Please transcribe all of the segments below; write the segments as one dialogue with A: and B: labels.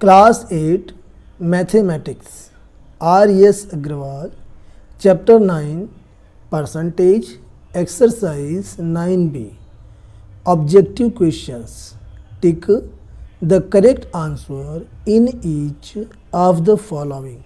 A: Class 8 mathematics R.S. Aggarwal chapter 9 percentage exercise 9B objective questions tick the correct answer in each of the following.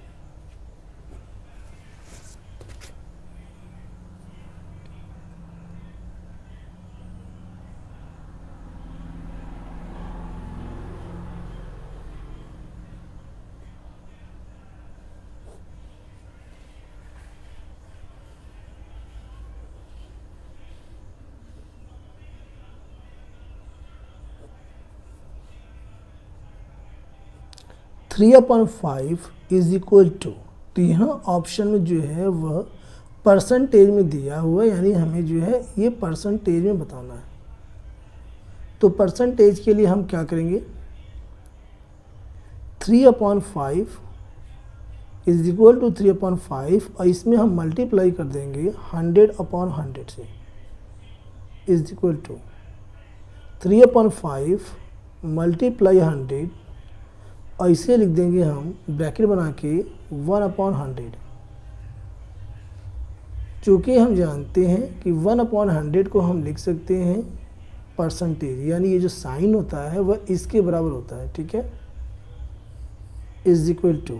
A: 3/5 is equal to, तो यहाँ option में जो है वह percentage में दिया हुआ है, यानी हमें जो है ये परसेंटेज में बताना है। तो परसेंटेज के लिए हम क्या करेंगे, 3/5 इज इक्वल टू 3/5 और इसमें हम मल्टीप्लाई कर देंगे 100/100 से, इज इक्वल टू 3/5 मल्टीप्लाई 100 और इसे लिख देंगे हम ब्रैकेट बना के 1/100। चूँकि हम जानते हैं कि 1/100 को हम लिख सकते हैं परसेंटेज, यानी ये जो साइन होता है वह इसके बराबर होता है, ठीक है, is equal to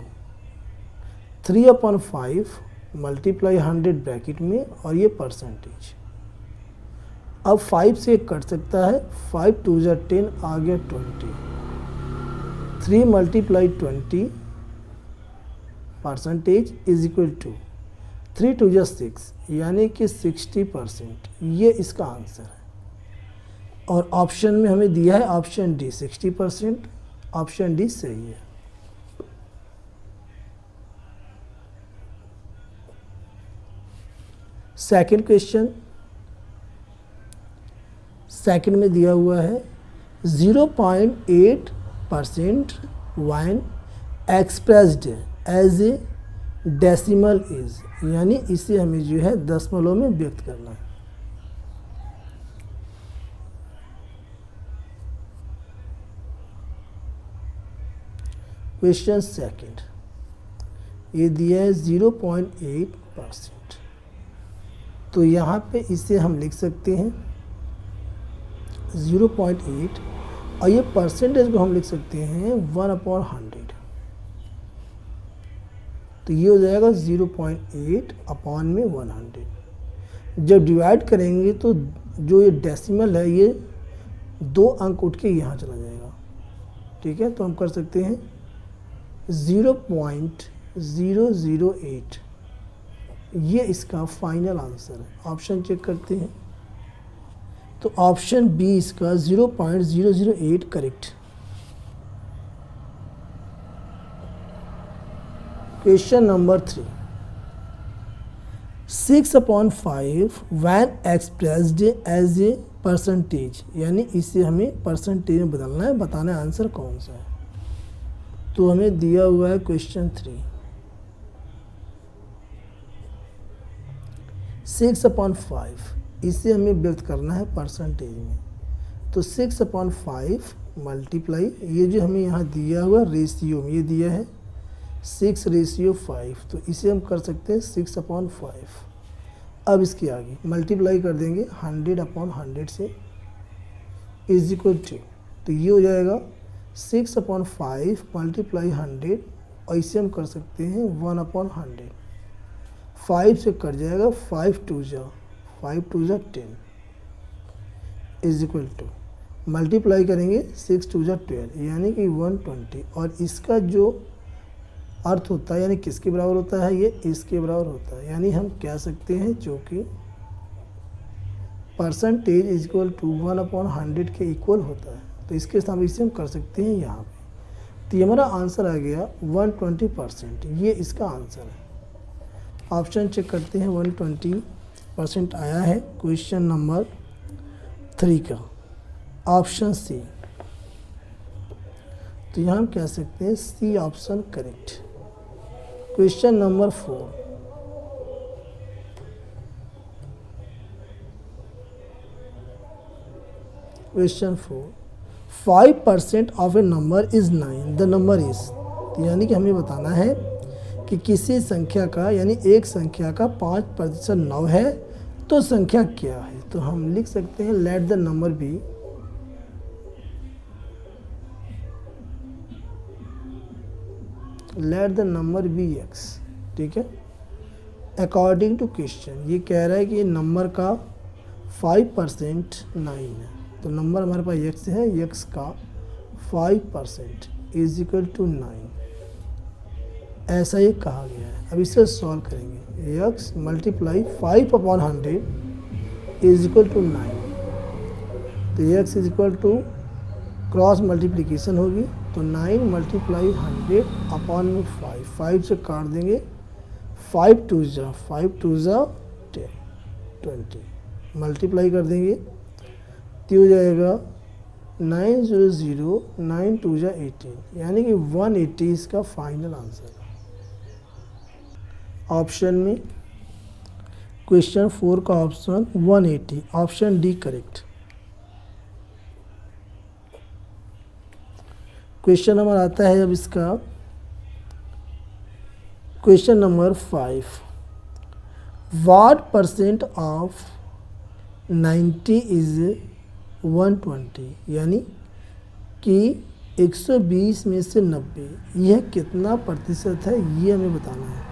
A: 3/5 multiply 100 bracket में और ये परसेंटेज। अब 5 से कट सकता है, 5 2 जा 10 आ गया 20, 3 multiply 20 percentage is equal to 3 2 जा 6 यानी कि 60%। ये इसका आंसर है और ऑप्शन में हमें दिया है ऑप्शन डी 60%। ऑप्शन डी सही है। सेकंड क्वेश्चन, सेकंड में दिया हुआ है 0.8% when expressed as a decimal is, यानी इसे हमें जो है दशमलव में व्यक्त करना है। क्वेश्चन सेकंड, ये दिया है 0.8%, तो यहाँ पे इसे हम लिख सकते हैं 0.8 और ये परसेंटेज को हम लिख सकते हैं 1/100, तो ये हो जाएगा 0.8/100। जब डिवाइड करेंगे तो जो ये डेसिमल है ये 2 अंक उठ के यहाँ चला जाएगा, ठीक है, तो हम कर सकते हैं 0.008। ये इसका फाइनल आंसर है। ऑप्शन चेक करते हैं, तो ऑप्शन बी इसका 0.008 correct. Question number 3, 6/5 when expressed as a percentage, यानी इसे हमें परसेंटेज में बदलना है, बताना है आंसर कौन सा है। तो हमें दिया हुआ है क्वेश्चन 3 6/5, इसे हमें व्यक्त करना है परसेंटेज में। तो 6/5 मल्टीप्लाई, ये जो हमें यहाँ दिया हुआ रेशियो में ये दिया है 6/5, तो इसे हम कर सकते हैं 6/5। अब इसके आगे मल्टीप्लाई कर देंगे 100/100 से, इज इक्वल टू, तो ये हो जाएगा 6/5 मल्टीप्लाई 100 और इसे हम कर सकते हैं 1/100। 5 से कट जाएगा, 5 2 जा 10 इज इक्वल टू, मल्टीप्लाई करेंगे 6 2 जा 12 यानी कि 120, और इसका जो अर्थ होता है यानी किसके बराबर होता है, ये इसके बराबर होता है, यानी हम कह सकते हैं जो कि परसेंटेज इज इक्वल टू 1/100 के इक्वल होता है। तो इसके साथ इसे हम कर सकते हैं यहाँ पे, तो ये हमारा आंसर आ गया 120%। ये इसका आंसर है। ऑप्शन चेक करते हैं, 120% आया है क्वेश्चन नंबर 3 का, ऑप्शन सी। तो यहाँ हम कह सकते हैं C option correct. Question number 4, question 4, 5% of a number is 9, the number is. तो यानी कि हमें बताना है कि किसी संख्या का, यानी एक संख्या का 5% 9 है, तो संख्या क्या है। तो हम लिख सकते हैं let the number be x, ठीक है। अकॉर्डिंग टू क्वेश्चन, ये कह रहा है कि नंबर का 5% 9 है, तो नंबर हमारे पास x है, x का 5% इज इक्वल टू 9, ऐसा ये कहा गया है। अब इसे सॉल्व करेंगे। x multiply 5/100 is equal to 9, तो x is equal to cross multiplication होगी, तो 9 मल्टीप्लाई 100/5, 5 से काट देंगे, 5 2 जा 10, 20 मल्टीप्लाई कर देंगे, तो हो जाएगा 900, 9 2 जा 18, यानी कि 180 इसका फाइनल आंसर है। ऑप्शन में क्वेश्चन 4 का option 180, option D correct. Question number आता है अब इसका question number 5, what percent of 90 is 120, यानी कि 120 में से 90 यह कितना प्रतिशत है, ये हमें बताना है।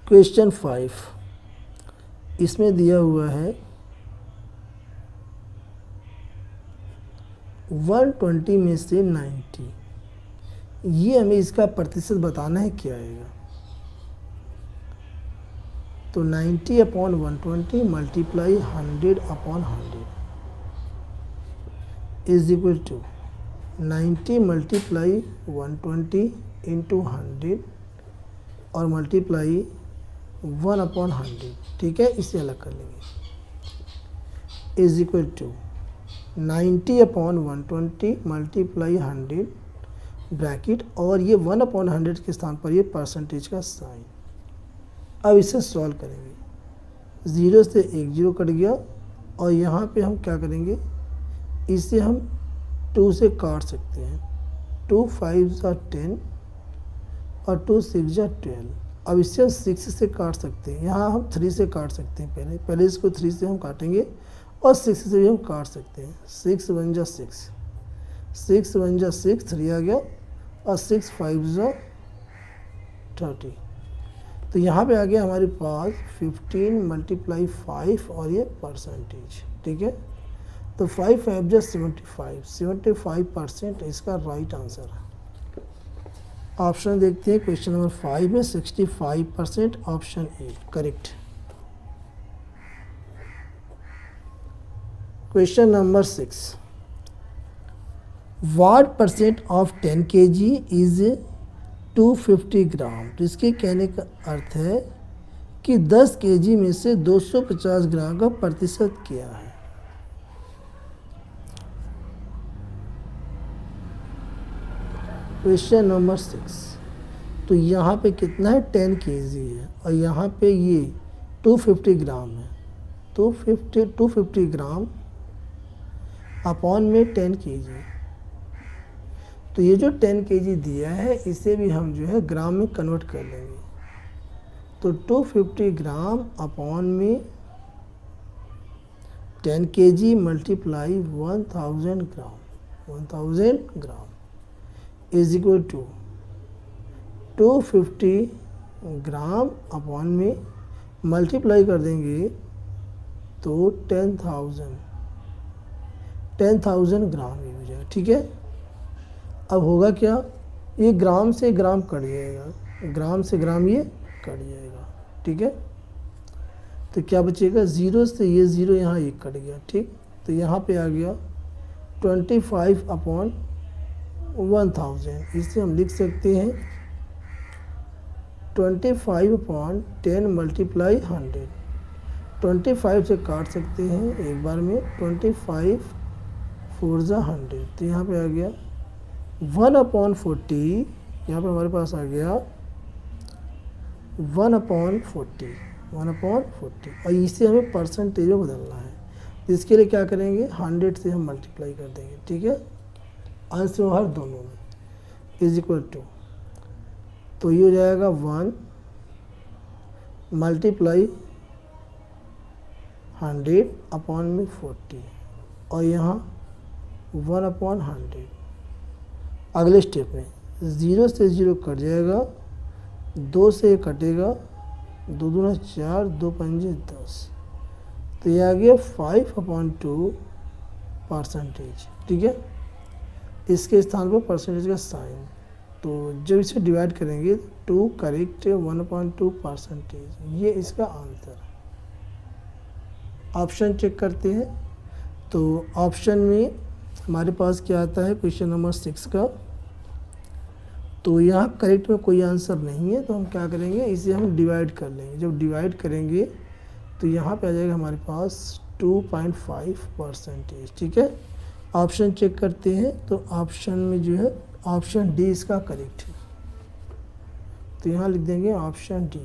A: क्वेश्चन 5 इसमें दिया हुआ है 120 में से 90, ये हमें इसका प्रतिशत बताना है क्या आएगा। तो 90/120 multiply 100/100 is equal to 90 multiply 120 into 100 और मल्टीप्लाई 1/100, ठीक है, इसे अलग कर लेंगे, is equal to 90/120 multiply 100 bracket, और ये 1/100 के स्थान पर ये परसेंटेज का साइन। अब इसे सॉल्व करेंगे, 0 से 1 0 कट गया, और यहाँ पे हम क्या करेंगे, इसे हम 2 से काट सकते हैं, 2 5 जा 10 और 2 6 जा 12। अब इससे हम 6 से काट सकते हैं, यहाँ हम 3 से काट सकते हैं, पहले इसको 3 से हम काटेंगे और 6 से भी हम काट सकते हैं। 6 1 जा 6, 6 1 जा 6, 3 आ गया, और 6 5 जा 30, तो यहाँ पे आ गया हमारे पास 15 मल्टीप्लाई 5 और ये परसेंटेज, ठीक है। तो 5 5 जा 75% इसका राइट आंसर है। ऑप्शन देखते हैं, क्वेश्चन नंबर 5 में 65%, option A correct. Question number 6, what percent of 10 kg is 250 ग्राम। तो इसके कहने का अर्थ है कि 10 kg में से 250 ग्राम का प्रतिशत क्या है। क्वेश्चन नंबर 6, तो यहाँ पे कितना है, 10 kg है, और यहाँ पे ये 250 ग्राम है, 250 ग्राम अपॉन में 10 kg। तो ये जो 10 kg दिया है इसे भी हम जो है ग्राम में कन्वर्ट कर लेंगे, तो 250 ग्राम अपॉन में 10 kg multiply 1000 gram is equal to 250 gram upon में मल्टीप्लाई कर देंगे तो 10,000 ग्राम ये हो जाएगा, ठीक है। अब होगा क्या, ये ग्राम से ग्राम कट जाएगा, ग्राम से ग्राम ये कट जाएगा, ठीक है। तो क्या बचेगा, 0 से ये 0 यहाँ एक कट गया, ठीक। तो यहाँ पे आ गया 25/1000, इसे हम लिख सकते हैं 25/10 मल्टीप्लाई 100, 25 से काट सकते हैं एक बार में, 25 4 ज़ा 100, तो यहाँ पे आ गया 1/40, यहाँ पे हमारे पास आ गया 1/40, 1/40, और इसे हमें परसेंटेज में बदलना है। इसके लिए क्या करेंगे, 100 से हम मल्टीप्लाई कर देंगे, ठीक है, अंश में हर दोनों में, इज इक्वल टू, तो ये हो जाएगा 1 मल्टीप्लाई 100/40, और यहाँ 1/100। अगले स्टेप में 0 से 0 कट जाएगा, 2 से कटेगा, 2 दूना 4, 2 पंजे 10, तो ये आ गया 5/2 परसेंटेज, ठीक है। इसके स्थान पर परसेंटेज का साइन, तो जब इसे डिवाइड करेंगे 2 करेक्ट 1/2 परसेंटेज, ये इसका आंसर है। ऑप्शन चेक करते हैं, तो ऑप्शन में हमारे पास क्या आता है क्वेश्चन नंबर 6 का, तो यहाँ करेक्ट में कोई आंसर नहीं है, तो हम क्या करेंगे, इसे हम डिवाइड कर लेंगे। जब डिवाइड करेंगे तो यहाँ पे आ जाएगा हमारे पास 2.5 परसेंटेज, ठीक है। ऑप्शन चेक करते हैं, तो ऑप्शन में जो है ऑप्शन डी इसका करेक्ट है, तो यहाँ लिख देंगे option D.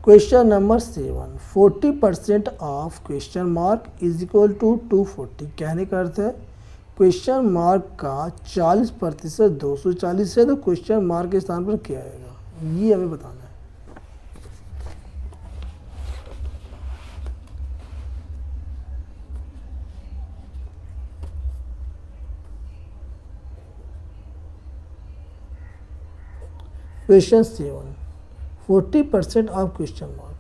A: Question number 7, 40% of question mark is equal to 240। कहने का अर्थ है क्वेश्चन मार्क का 40% 240 है, तो क्वेश्चन मार्क के स्थान पर क्या आएगा, ये हमें बताना है। Question 7, 40% of question mark,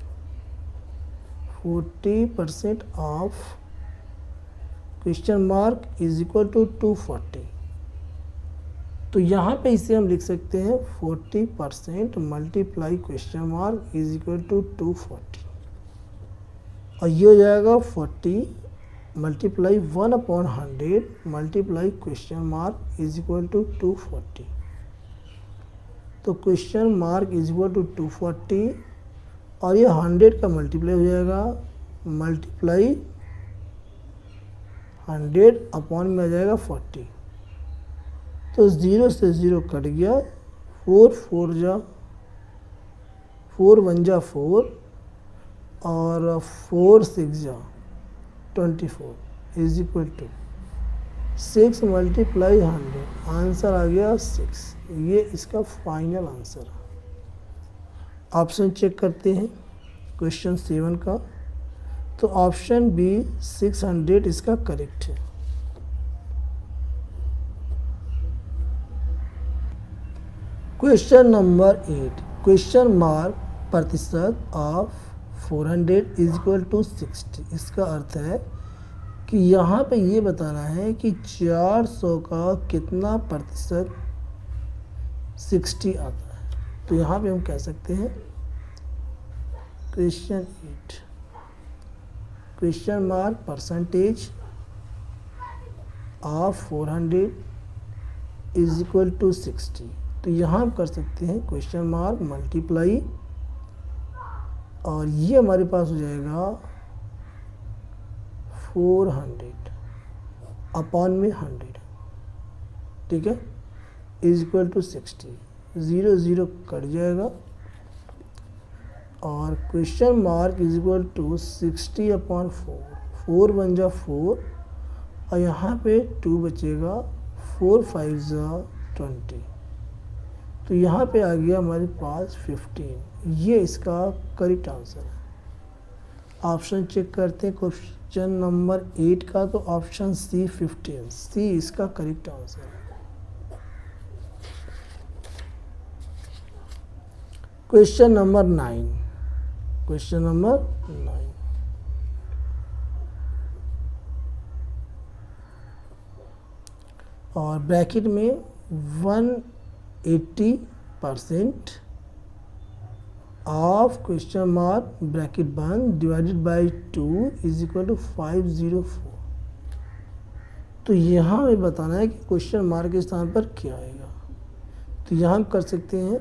A: 40% of question mark is equal to 240, तो यहाँ पे इसे हम लिख सकते हैं 40% multiply question mark is equal to 240, और ये हो जाएगा 40 multiply 1/100 multiply question mark is equal to 240, तो question mark is equal to 240, और ये 100 का मल्टीप्लाई हो जाएगा, मल्टीप्लाई 100 अपॉन में आ जाएगा 40, तो 0 से 0 कट गया, 4 1 जा 4, और 4 6 जा 24 is equal to 6 multiply 100, answer आ गया 6, ये इसका फाइनल आंसर है। ऑप्शन चेक करते हैं क्वेश्चन 7 का, तो ऑप्शन बी 600 इसका करेक्ट है। क्वेश्चन नंबर 8, क्वेश्चन मार्क प्रतिशत ऑफ 400 इज इक्वल टू 60। इसका अर्थ है कि यहाँ पे ये बताना है कि 400 का कितना प्रतिशत 60 आता है, तो यहाँ पे हम कह सकते हैं question 8, question mark percentage of 400 is equal to 60, तो यहाँ हम कर सकते हैं क्वेश्चन मार्क मल्टीप्लाई, और ये हमारे पास हो जाएगा 400 अपॉन में 100, ठीक है, इज इक्वल टू 60, 0 0 कट जाएगा, और question mark is equal to 60/4, 4 1 जा 4, और यहाँ पे 2 बचेगा, 4 5 जा 20, तो यहाँ पे आ गया हमारे पास 15, ये इसका करेक्ट आंसर है। ऑप्शन चेक करते हैं क्वेश्चन नंबर 8 का, तो ऑप्शन सी 15, सी इसका करेक्ट आंसर है। क्वेश्चन नंबर 9, क्वेश्चन नंबर 9, और ब्रैकेट में 180% ऑफ क्वेश्चन मार्क ब्रैकेट बंद divided by 2 is equal to 504, तो यहाँ हमें बताना है कि क्वेश्चन मार्क के स्थान पर क्या आएगा, तो यहाँ हम कर सकते हैं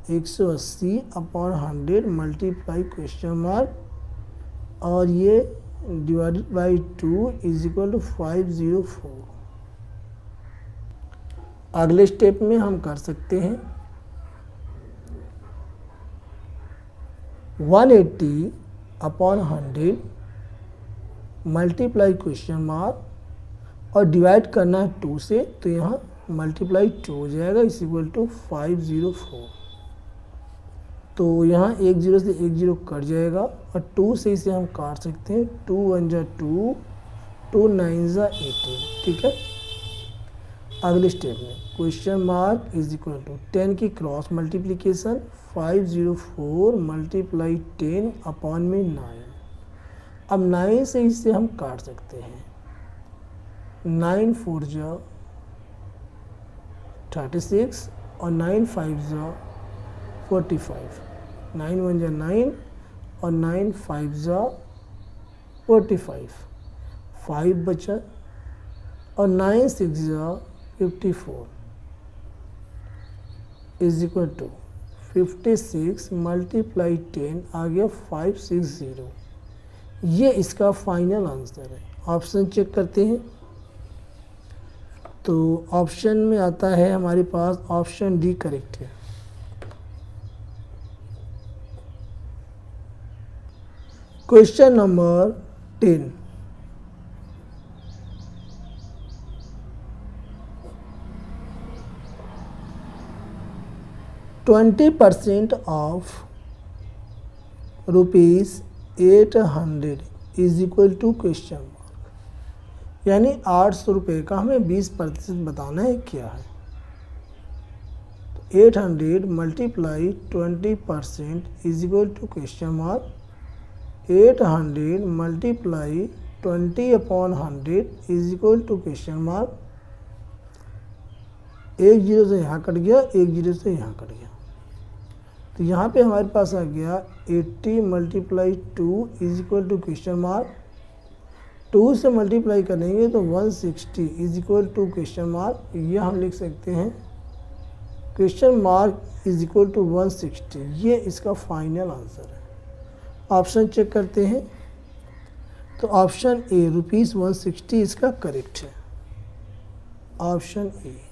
A: 180 अपॉन 100 मल्टीप्लाई क्वेश्चन मार्क और ये divided by 2 is equal to 504। अगले स्टेप में हम कर सकते हैं 180 अपॉन 100 मल्टीप्लाई क्वेश्चन मार्क और डिवाइड करना है 2 से, तो यहाँ मल्टीप्लाई 2 हो जाएगा इस इक्वल टू 504। तो यहाँ 1 0 से 1 0 कट जाएगा और 2 से इसे हम काट सकते हैं। 2 1 जा 2, 2 9 जा 18। ठीक है। अगले स्टेप में question mark is equal to 10 की क्रॉस मल्टीप्लिकेशन 504 मल्टीप्लाई 10 अपॉन में 9। अब 9 से इसे हम काट सकते हैं। 9 4 जा 36 और 9 5 जा 45। 9 1 जा 9 और 9 5 जा 45। 5 बचा और 9 6 जा 54 इज इक्वल टू 56 मल्टीप्लाई 10 आ गया 560। ये इसका फाइनल आंसर है। ऑप्शन चेक करते हैं तो ऑप्शन में आता है हमारे पास ऑप्शन डी करेक्ट है। Question number 10, %20 of ₹800 is equal to question mark, यानी 800 रुपये का हमें 20% बताना है क्या है। तो 800 multiply 20% is equal to question mark 800 multiply 20 upon 100 is equal to question mark. 1 0 से यहाँ कट गया, 1 0 से यहाँ कट गया, तो यहाँ पे हमारे पास आ गया 80 multiply 2 is equal to question mark. 2 से मल्टीप्लाई करेंगे तो 160 is equal to question mark. यह हम लिख सकते हैं question mark is equal to 160। ये इसका फाइनल आंसर है। ऑप्शन चेक करते हैं तो ऑप्शन ए ₹160 इसका करेक्ट है। ऑप्शन ए।